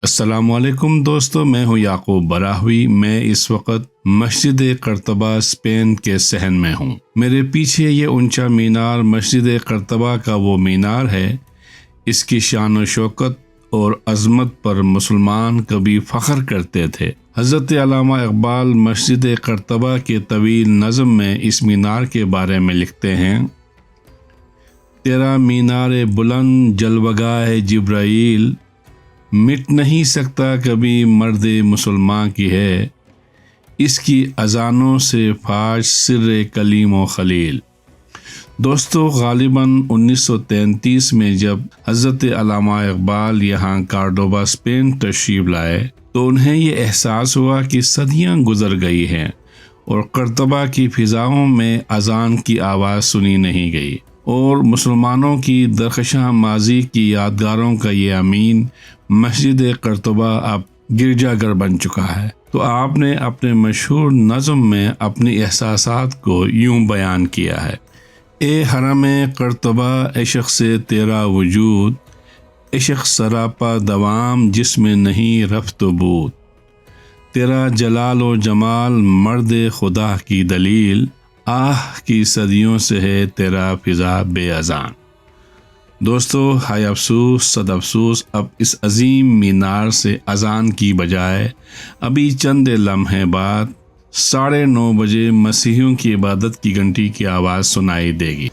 السلام علیکم دوستو، میں ہوں یعقوب براہوی۔ میں اس وقت مسجد قرطبہ اسپین کے صحن میں ہوں۔ میرے پیچھے یہ اونچا مینار مسجد قرطبہ کا وہ مینار ہے۔ اس کی شان و شوکت اور عظمت پر مسلمان کبھی فخر کرتے تھے۔ حضرت علامہ اقبال مسجد قرطبہ کے طویل نظم میں اس مینار کے بارے میں لکھتے ہیں: تیرا مینار بلند جلوگاہ جبرائیل، مٹ نہیں سکتا کبھی مرد مسلمان کی ہے، اس کی اذانوں سے فاش سر کلیم و خلیل۔ دوستو، غالباً 1933 میں جب حضرت علامہ اقبال یہاں کارڈوبا اسپین تشریف لائے تو انہیں یہ احساس ہوا کہ صدیاں گزر گئی ہیں اور قرطبہ کی فضاؤں میں اذان کی آواز سنی نہیں گئی، اور مسلمانوں کی درخشاں ماضی کی یادگاروں کا یہ امین مسجد قرطبہ اب گرجا گھر بن چکا ہے۔ تو آپ نے اپنے مشہور نظم میں اپنی احساسات کو یوں بیان کیا ہے: اے حرم قرطبہ عشق سے تیرا وجود، عشق سراپا دوام جس میں نہیں رفت و بود، تیرا جلال و جمال مرد خدا کی دلیل، آہ کی صدیوں سے ہے تیرا فضا بے اذان۔ دوستو، ہائے افسوس، صد افسوس، اب اس عظیم مینار سے اذان کی بجائے ابھی چند لمحے بعد 9:30 بجے مسیحیوں کی عبادت کی گھنٹی کی آواز سنائی دے گی۔